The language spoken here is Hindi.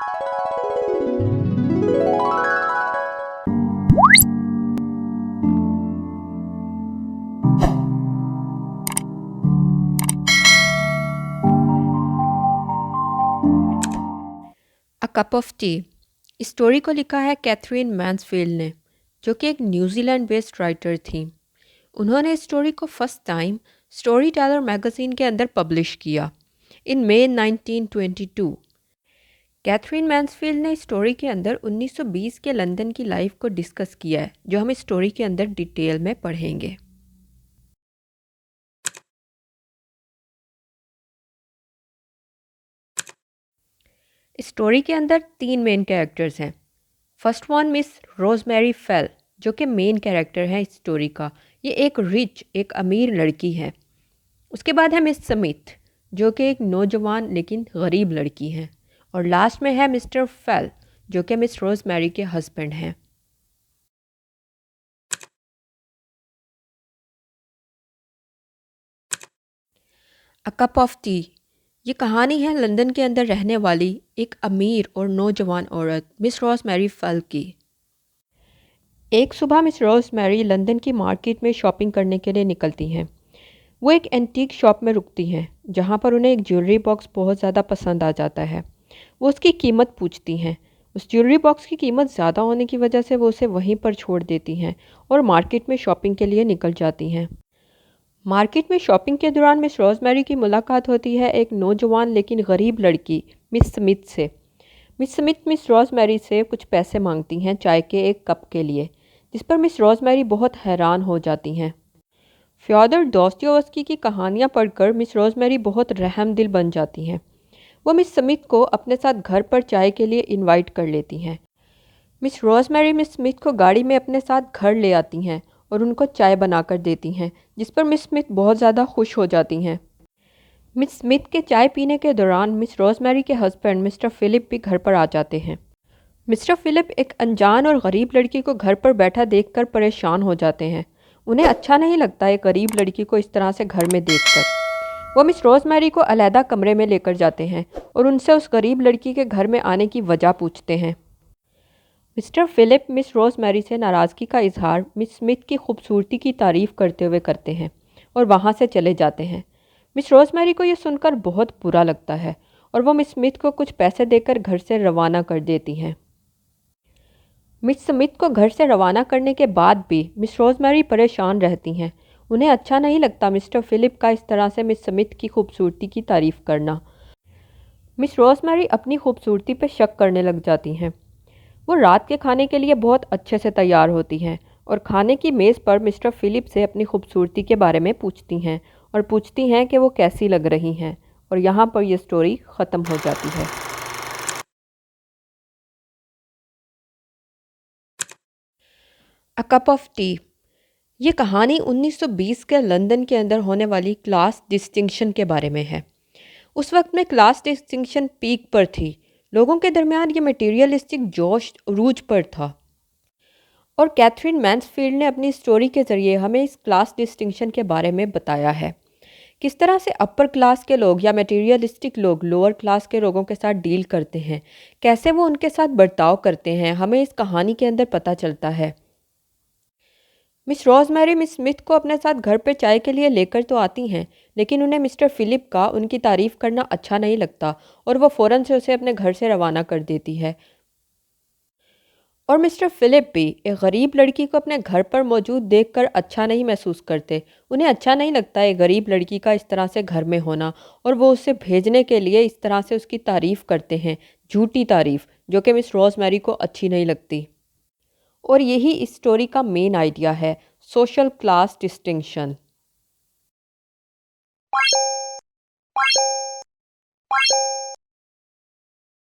A cup of T. इस स्टोरी को लिखा है कैथरीन मैन्सफील्ड ने, जो कि एक न्यूजीलैंड बेस्ड राइटर थी। उन्होंने इस स्टोरी को first time story teller magazine के अंदर पब्लिश किया इन मई 1922। कैथरीन मैन्सफील्ड ने इस स्टोरी के अंदर 1920 के लंदन की लाइफ को डिस्कस किया है, जो हम इस स्टोरी के अंदर डिटेल में पढ़ेंगे। इस स्टोरी के अंदर तीन मेन कैरेक्टर्स हैं। First one miss rosemary fail, जो कि मेन कैरेक्टर है इस स्टोरी का। ये एक अमीर लड़की है। उसके बाद है मिस स्मिथ, जो कि एक नौजवान लेकिन गरीब लड़की है। और लास्ट में है मिस्टर फेल, जो कि मिस रोजमेरी के हस्बैंड हैं। A cup of T. ये कहानी है लंदन के अंदर रहने वाली एक अमीर और नौजवान औरत मिस रोजमेरी फेल की। एक सुबह मिस रोजमेरी लंदन की मार्केट में शॉपिंग करने के लिए निकलती हैं। वो एक एंटीक शॉप में रुकती हैं, जहाँ पर उन्हें एक ज्वेलरी बॉक्स बहुत ज़्यादा पसंद आ जाता है। वो उसकी कीमत पूछती हैं। उस ज्वेलरी बॉक्स की कीमत ज़्यादा होने की वजह से वो उसे वहीं पर छोड़ देती हैं और मार्केट में शॉपिंग के लिए निकल जाती हैं। मार्केट में शॉपिंग के दौरान मिस रोजमेरी की मुलाकात होती है एक नौजवान लेकिन गरीब लड़की मिस स्मिथ से। मिस रोजमेरी से कुछ पैसे मांगती हैं चाय के एक कप के लिए, जिस पर मिस रोजमेरी बहुत हैरान हो जाती हैं। फ्योदर दोस्तोयेव्स्की की कहानियाँ पढ़कर मिस रोजमेरी बहुत रहमदिल बन जाती हैं। वो मिस स्मिथ को अपने साथ घर पर चाय के लिए इनवाइट कर लेती हैं। मिस रोजमेरी मिस स्मिथ को गाड़ी में अपने साथ घर ले आती हैं और उनको चाय बनाकर देती हैं, जिस पर मिस स्मिथ बहुत ज़्यादा खुश हो जाती हैं। मिस स्मिथ के चाय पीने के दौरान मिस रोजमेरी के हस्बैंड मिस्टर फिलिप भी घर पर आ जाते हैं। मिस्टर फिलिप एक अनजान और गरीब लड़की को घर पर बैठा देखकर परेशान हो जाते हैं। उन्हें अच्छा नहीं लगता एक गरीब लड़की को इस तरह से घर में देखकर। वो मिस रोजमेरी को अलहदा कमरे में लेकर जाते हैं और उनसे उस गरीब लड़की के घर में आने की वजह पूछते हैं। मिस्टर फिलिप मिस रोजमेरी से नाराज़गी का इजहार मिस स्मिथ की खूबसूरती की तारीफ़ करते हुए करते हैं और वहाँ से चले जाते हैं। मिस रोजमेरी को यह सुनकर बहुत बुरा लगता है और वो मिस स्मिथ को कुछ पैसे देकर घर से रवाना कर देती हैं। मिस स्मिथ को घर से रवाना करने के बाद भी मिस रोजमेरी परेशान रहती हैं। उन्हें अच्छा नहीं लगता मिस्टर फिलिप का इस तरह से मिस स्मिथ की खूबसूरती की तारीफ़ करना। मिस रोजमेरी अपनी खूबसूरती पर शक करने लग जाती हैं। वो रात के खाने के लिए बहुत अच्छे से तैयार होती हैं और खाने की मेज़ पर मिस्टर फिलिप से अपनी खूबसूरती के बारे में पूछती हैं और पूछती हैं कि वो कैसी लग रही हैं। और यहाँ पर यह स्टोरी ख़त्म हो जाती है। A cup of T. ये कहानी 1920 के लंदन के अंदर होने वाली क्लास डिस्टिंक्शन के बारे में है। उस वक्त में क्लास डिस्टिंक्शन पीक पर थी। लोगों के दरमियान ये मटेरियलिस्टिक जोश अरूज पर था। और कैथरीन मैन्सफील्ड ने अपनी स्टोरी के ज़रिए हमें इस क्लास डिस्टिंक्शन के बारे में बताया है। किस तरह से अपर क्लास के लोग या मटेरियलिस्टिक लोग लोअर क्लास के लोगों के साथ डील करते हैं, कैसे वो उनके साथ बर्ताव करते हैं, हमें इस कहानी के अंदर पता चलता है। मिस रोजमेरी मिस स्मिथ को अपने साथ घर पर चाय के लिए लेकर तो आती हैं, लेकिन उन्हें मिस्टर फिलिप का उनकी तारीफ़ करना अच्छा नहीं लगता और वो फ़ौरन से उसे अपने घर से रवाना कर देती है। और मिस्टर फिलिप भी एक गरीब लड़की को अपने घर पर मौजूद देखकर अच्छा नहीं महसूस करते। उन्हें अच्छा नहीं लगता एक गरीब लड़की का इस तरह से घर में होना और वो उसे भेजने के लिए इस तरह से उसकी तारीफ़ करते हैं, झूठी तारीफ़, जो कि मिस रोजमेरी को अच्छी नहीं लगती। और यही इस स्टोरी का मेन आइडिया है, सोशल क्लास डिस्टिंक्शन।